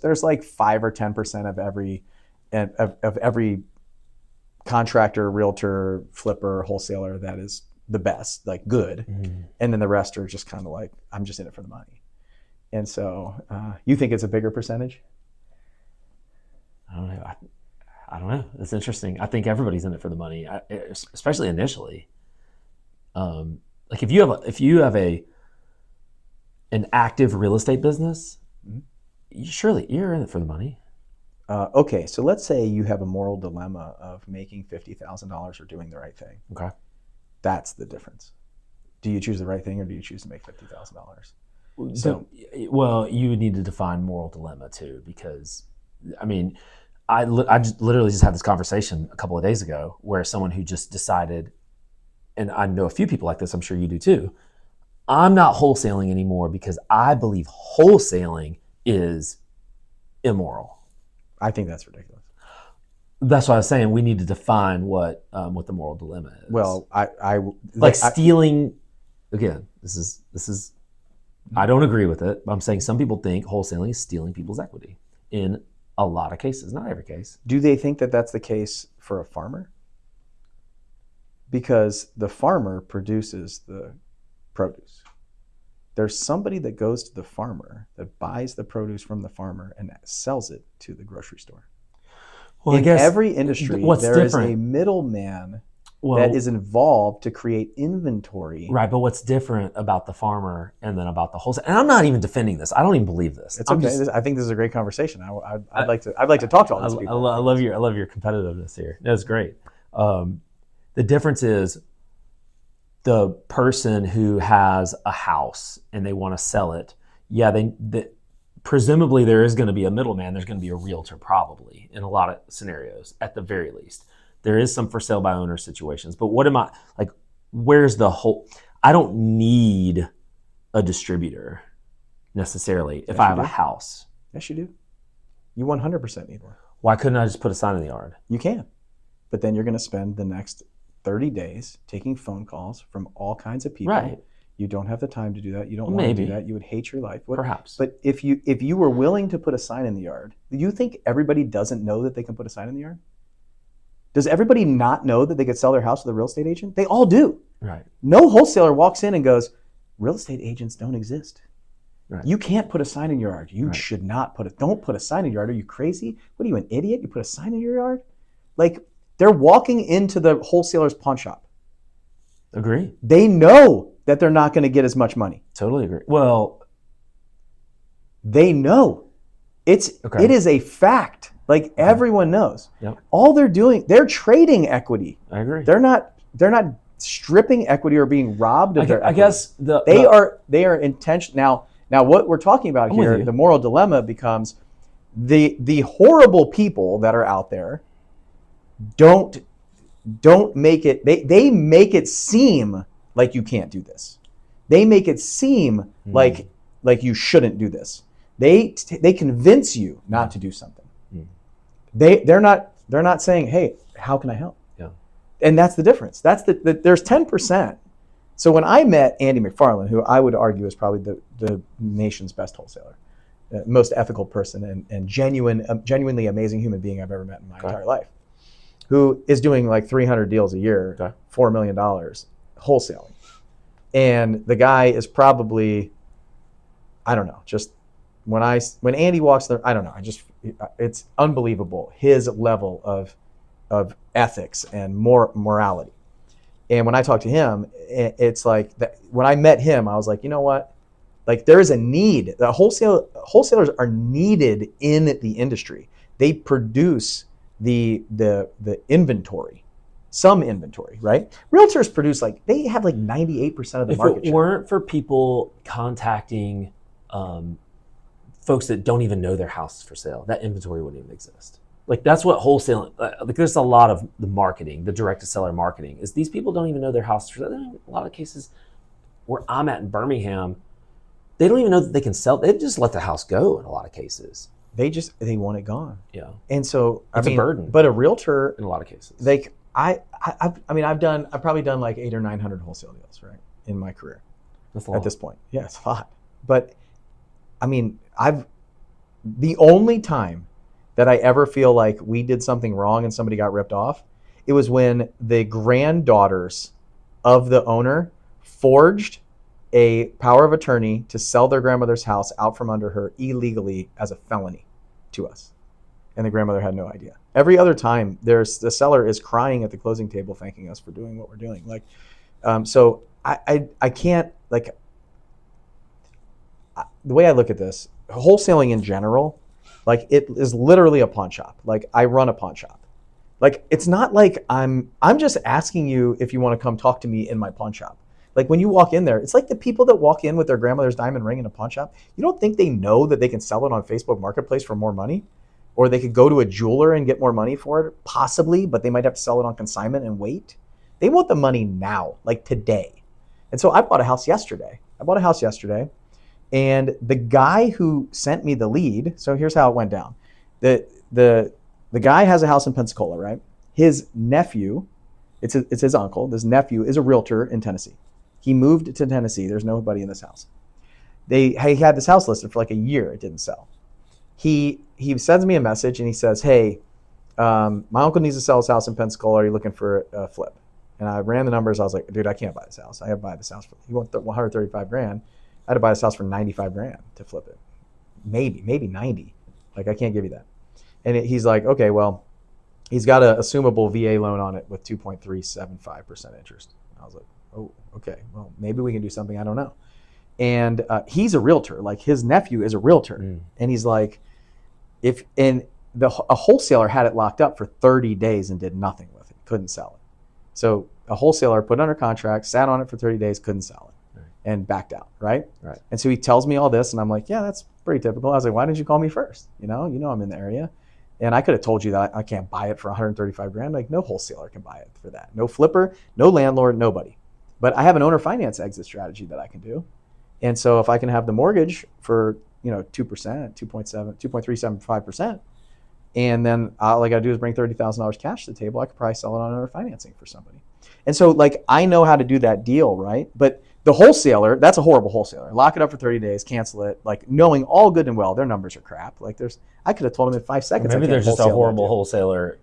there's like 5 or 10% of every contractor, realtor, flipper, wholesaler that is the best, like good. Mm. And then the rest are just kind of like, I'm just in it for the money. And so you think it's a bigger percentage? I don't know. I don't know. It's interesting. I think everybody's in it for the money, especially initially. Like if you have an active real estate business, surely you're in it for the money. Okay, so let's say you have a moral dilemma of making $50,000 or doing the right thing. Okay. That's the difference. Do you choose the right thing or do you choose to make $50,000? So, well, you would need to define moral dilemma too, because I mean, I literally just had this conversation a couple of days ago where someone who just decided, and I know a few people like this, I'm sure you do too, I'm not wholesaling anymore because I believe wholesaling is immoral. I think that's ridiculous. That's why I was saying we need to define what the moral dilemma is. Well, like stealing. Again, this is. I don't agree with it. But I'm saying some people think wholesaling is stealing people's equity in a lot of cases, not every case. Do they think that that's the case for a farmer? Because the farmer produces the produce. There's somebody that goes to the farmer that buys the produce from the farmer and sells it to the grocery store. Well, in every industry, there is a middleman that is involved to create inventory. Right, but what's different about the farmer and then about the wholesale? And I'm not even defending this. I don't even believe this. It's okay. I think this is a great conversation. I'd like to talk to all these people. I love your competitiveness here. That's great. The difference is the person who has a house and they want to sell it. Yeah, presumably there is going to be a middleman. There's going to be a realtor probably in a lot of scenarios at the very least. There is some for sale by owner situations, but what am I like? Where's the whole? I don't need a distributor necessarily if I have a house. Yes, you do. You 100% need one. Why couldn't I just put a sign in the yard? You can, but then you're going to spend the next 30 days taking phone calls from all kinds of people. Right. You don't have the time to do that. You don't want to do that. You would hate your life. Perhaps. But if you were willing to put a sign in the yard, do you think everybody doesn't know that they can put a sign in the yard? Does everybody not know that they could sell their house with a real estate agent? They all do. Right. No wholesaler walks in and goes, real estate agents don't exist. Right. You can't put a sign in your yard. You should not don't put a sign in your yard. Are you crazy? What are you, an idiot? You put a sign in your yard? Like, they're walking into the wholesaler's pawn shop. Agree. They know that they're not going to get as much money. Totally agree. Well, they know. It is a fact. Like, everyone knows. Yep. All they're doing, they're trading equity. I agree. They're not stripping equity or being robbed of their equity. I guess they are intentional. Now what we're talking about here, the moral dilemma becomes the horrible people that are out there don't make it, they make it seem like you can't do this. They make it seem like you shouldn't do this. They convince you not to do something. They're not saying, hey, how can I help? Yeah. And that's the difference. That's there's 10%. So when I met Andy McFarland, who I would argue is probably the nation's best wholesaler, most ethical person and genuinely amazing human being I've ever met in my entire life, who is doing like 300 deals a year, $4 million wholesaling. And the guy is probably, I don't know, just when Andy walks there, I don't know, it's unbelievable, his level of ethics and morality. And when I talk to him, it's like when I met him, I was like, you know what? Like, there is a need. The wholesalers are needed in the industry. They produce the inventory, some inventory, right? Realtors produce they have 98% of the market share. If it weren't for people contacting folks that don't even know their house is for sale, that inventory wouldn't even exist. Like, that's what wholesaling, there's a lot of the marketing, the direct to seller marketing, is these people don't even know their house is for sale. In a lot of cases where I'm at in Birmingham, they don't even know that they can sell. They just let the house go in a lot of cases. They want it gone. Yeah. And so, it's a burden. But a realtor, in a lot of cases, I've probably done like 800 or 900 wholesale deals, right, in my career. That's a lot. At this point. Yeah, it's a lot. But I mean, the only time that I ever feel like we did something wrong and somebody got ripped off, it was when the granddaughters of the owner forged a power of attorney to sell their grandmother's house out from under her illegally as a felony to us. And the grandmother had no idea. Every other time, the seller is crying at the closing table thanking us for doing what we're doing. Like, so I can't, like, the way I look at this, wholesaling in general, like, it is literally a pawn shop. Like, I run a pawn shop. Like, it's not like I'm just asking you if you want to come talk to me in my pawn shop. Like, when you walk in there, it's like the people that walk in with their grandmother's diamond ring in a pawn shop. You don't think they know that they can sell it on Facebook Marketplace for more money? Or they could go to a jeweler and get more money for it? Possibly, but they might have to sell it on consignment and wait. They want the money now, like today. And so I bought a house yesterday. And the guy who sent me the lead, so here's how it went down. The guy has a house in Pensacola, right? His nephew, it's his uncle, this nephew is a realtor in Tennessee. He moved to Tennessee. There's nobody in this house. He had this house listed for like a year. It didn't sell. He sends me a message and he says, hey, my uncle needs to sell his house in Pensacola. Are you looking for a flip? And I ran the numbers. I was like, dude, I can't buy this house. I have to buy this house for, he wants 135 grand. I had to buy this house for 95 grand to flip it. Maybe 90. Like, I can't give you that. And he's like, okay, well, he's got an assumable VA loan on it with 2.375% interest. I was like, oh, okay, well, maybe we can do something. I don't know. And he's a realtor. Like, his nephew is a realtor. And he's like, a wholesaler had it locked up for 30 days and did nothing with it, couldn't sell it. So a wholesaler put it under contract, sat on it for 30 days, couldn't sell it, and backed out, right? And so he tells me all this, and I'm like, yeah, that's pretty typical. I was like, why didn't you call me first? You know I'm in the area. And I could have told you that I can't buy it for 135 grand. Like, no wholesaler can buy it for that. No flipper, no landlord, nobody. But I have an owner finance exit strategy that I can do. And so if I can have the mortgage for 2%, 2.375%, and then all I got to do is bring $30,000 cash to the table, I could probably sell it on owner financing for somebody. And so, like, I know how to do that deal, right? But the wholesaler, that's a horrible wholesaler. Lock it up for 30 days, cancel it, like, knowing all good and well their numbers are crap. Like, I could have told them in 5 seconds. Maybe they're just a horrible wholesaler,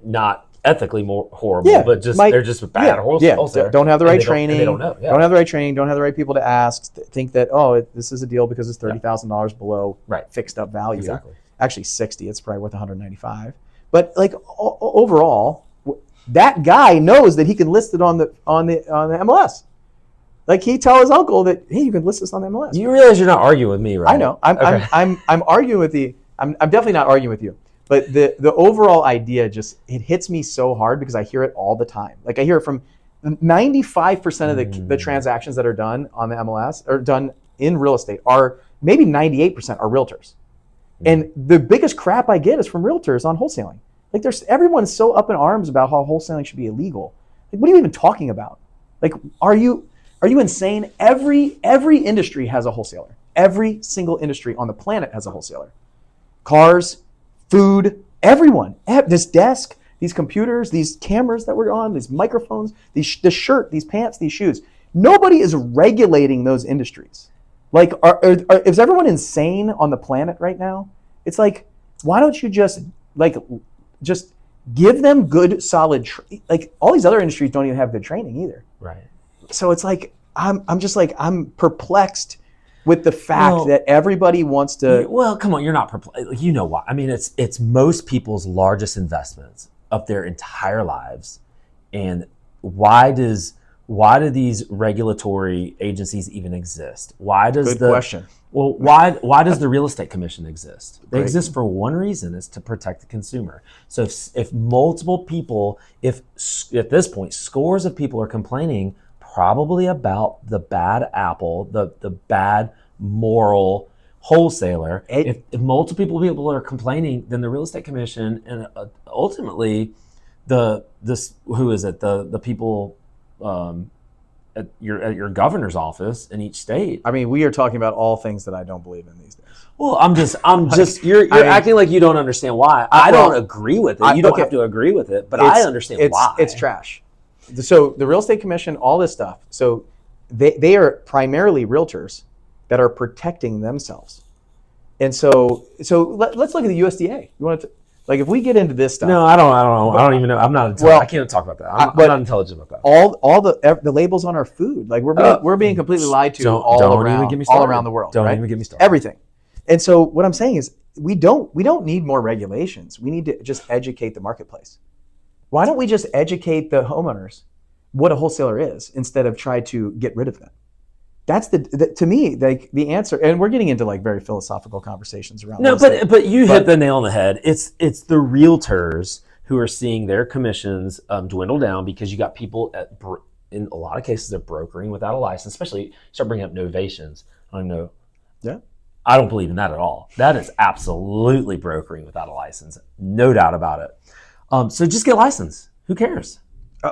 not ethically more horrible, but just they're just a bad wholesaler. Don't have the right training. They don't know. Don't have the right training. Don't have the right people to ask. Think that this is a deal because it's $30,000 below fixed up value. Exactly. Actually 60. It's probably worth 195. But like overall, that guy knows that he can list it on the MLS. Like, he tell his uncle that, hey, you can list this on the MLS. You realize you're not arguing with me, right? I know. I'm arguing with you. I'm definitely not arguing with you. But the overall idea it hits me so hard because I hear it all the time. Like, I hear it from 95% of the transactions that are done on the MLS or done in real estate are maybe 98% are realtors. And the biggest crap I get is from realtors on wholesaling. Like, everyone's so up in arms about how wholesaling should be illegal. Like, what are you even talking about? Like, are you insane? Every industry has a wholesaler. Every single industry on the planet has a wholesaler. Cars, food, everyone. This desk, these computers, these cameras that we're on, these microphones, this shirt, these pants, these shoes. Nobody is regulating those industries. Like, is everyone insane on the planet right now? It's like, why don't you just give them good, solid, like, all these other industries don't even have good training either. Right. So it's like, I'm perplexed with the fact that everybody wants to. Well, come on, you're not perplexed. You know why? I mean, it's most people's largest investments of their entire lives. And why do these regulatory agencies even exist? Why does Good question. Well, why does the real estate commission exist? They exist for one reason: is to protect the consumer. So if multiple people, if at this point scores of people are complaining, probably about the bad apple, the bad moral wholesaler. If multiple people are complaining, then the real estate commission and ultimately the people at your governor's office in each state. I mean, we are talking about all things that I don't believe in these days. Well, I'm just you're acting like you don't understand why. I don't agree with it. You don't have to agree with it, but I understand why. It's trash. So the real estate commission, all this stuff. So they are primarily realtors that are protecting themselves. And so let's look at the USDA. You want to like if we get into this stuff? No, I don't know. I don't even know. I'm not intelligent. Well, I can't talk about that. I'm but not intelligent about that. all the labels on our food, like we're being completely lied to all around the world. Don't right? even get me started. Everything. And so what I'm saying is we don't need more regulations. We need to just educate the marketplace. Why don't we just educate the homeowners what a wholesaler is instead of try to get rid of them? That's to me, like the answer. And we're getting into like very philosophical conversations around. No, but you hit the nail on the head. It's the realtors who are seeing their commissions dwindle down because you got people in a lot of cases they're brokering without a license. Especially start bringing up novations. I don't know. Yeah. I don't believe in that at all. That is absolutely brokering without a license, no doubt about it. So just get a license. Who cares?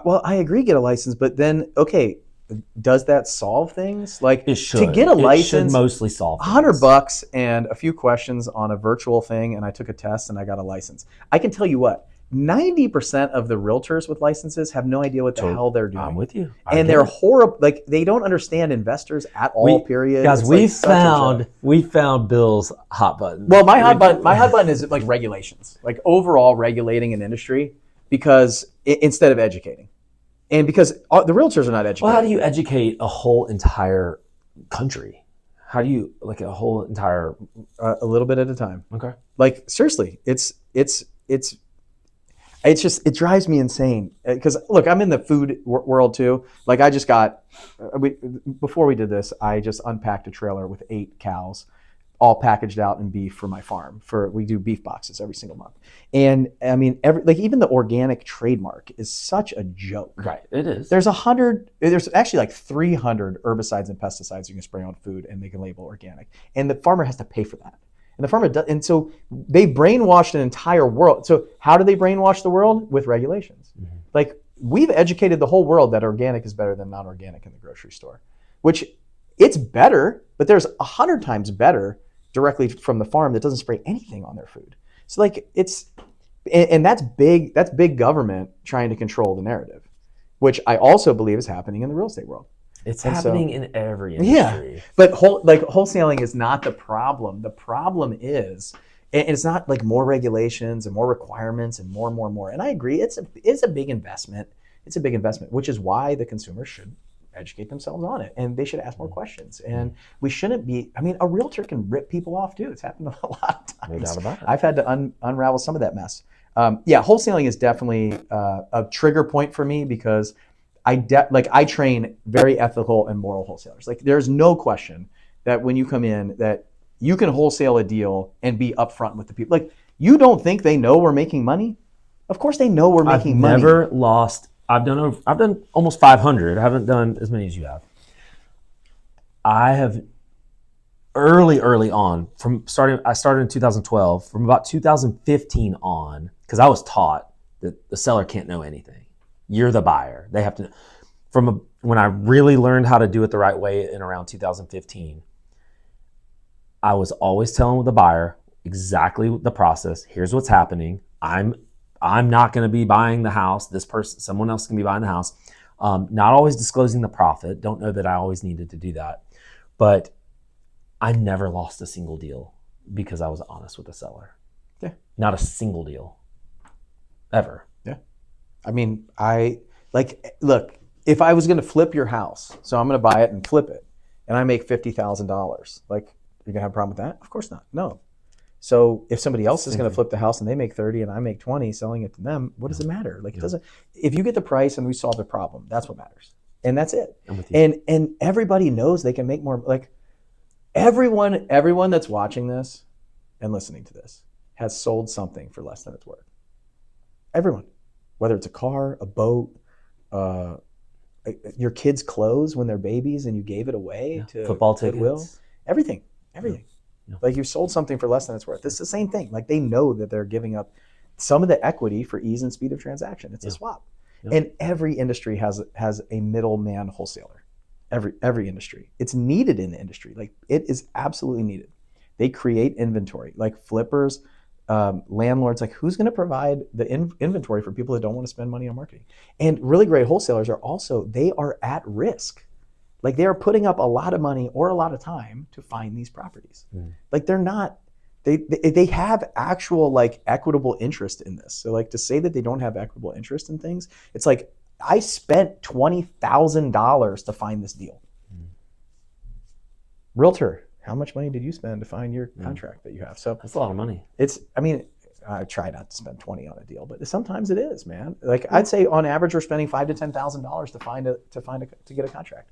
Well, I agree, get a license, but then okay. Does that solve things? Like it should. To get a license, it should mostly solve things. $100 and a few questions on a virtual thing, and I took a test and I got a license. I can tell you what, 90% of the realtors with licenses have no idea what the hell they're doing. I'm with you. And they're horrible. Like they don't understand investors at all. Period. Guys, we found Bill's hot button. Well, my hot button is like regulations, like overall regulating an industry, because instead of educating. And because the realtors are not educated. Well, how do you educate a whole entire country? How do you like a whole entire? A little bit at a time. Okay. Like seriously, it's just it drives me insane because look, I'm in the food world too. Like I just got before we did this, I just unpacked a trailer with 8 cows, all packaged out in beef for my farm. We do beef boxes every single month, and I mean, even the organic trademark is such a joke. Right, it is. There's actually like 300 herbicides and pesticides you can spray on food and make a label organic, and the farmer has to pay for that. And the farmer does, and so they brainwashed an entire world. So how do they brainwash the world? With regulations. Mm-hmm. Like we've educated the whole world that organic is better than non-organic in the grocery store, which it's better, but there's 100 times better directly from the farm that doesn't spray anything on their food. So like and that's big government trying to control the narrative, which I also believe is happening in the real estate world. It's happening in every industry. Yeah, but wholesaling is not the problem. The problem is, and it's not like more regulations and more requirements and more. And I agree, it's a big investment. It's a big investment, which is why the consumer should educate themselves on it, and they should ask more questions. And we shouldn't be. I mean, a realtor can rip people off too. It's happened a lot of times. No doubt about it. I've had to unravel some of that mess. Wholesaling is definitely a trigger point for me because I train very ethical and moral wholesalers. Like there's no question that when you come in that you can wholesale a deal and be upfront with the people. Like you don't think they know we're making money? Of course they know we're making money. I've never lost. I've done almost 500. I haven't done as many as you have. I have early on I started in 2012. From about 2015 on, because I was taught that the seller can't know anything. You're the buyer. They have to. When I really learned how to do it the right way in around 2015, I was always telling the buyer exactly the process. Here's what's happening. I'm not going to be buying the house. Someone else can be buying the house. Not always disclosing the profit. Don't know that I always needed to do that. But I never lost a single deal because I was honest with the seller. Yeah. Not a single deal. Ever. Yeah. I mean, look, if I was going to flip your house, so I'm going to buy it and flip it, and I make $50,000, like, you're going to have a problem with that? Of course not. No. So if somebody else is going to flip the house and they make 30 and I make 20 selling it to them, what does it matter? Like it doesn't. If you get the price and we solve the problem, that's what matters, and that's it. I'm with you. And everybody knows they can make more. Like everyone that's watching this and listening to this has sold something for less than it's worth. Everyone, whether it's a car, a boat, your kids' clothes when they're babies and you gave it away to football tickets, Goodwill, everything. Yeah. Like you sold something for less than it's worth. It's the same thing. Like they know that they're giving up some of the equity for ease and speed of transaction. It's a swap. Yeah. And every industry has a middleman wholesaler. Every industry. It's needed in the industry. Like it is absolutely needed. They create inventory. Like flippers, landlords, like who's going to provide the inventory for people that don't want to spend money on marketing? And really great wholesalers they are at risk. Like they are putting up a lot of money or a lot of time to find these properties. Like they're not They have actual like equitable interest in this. So like to say that they don't have equitable interest in things, it's like I spent $20,000 to find this deal. Realtor, how much money did you spend to find your contract that you have? So That's a lot of money. I try not to spend 20 on a deal, but sometimes it is, man. Like I'd say on average we're spending $5,000 to $10,000 to get a contract.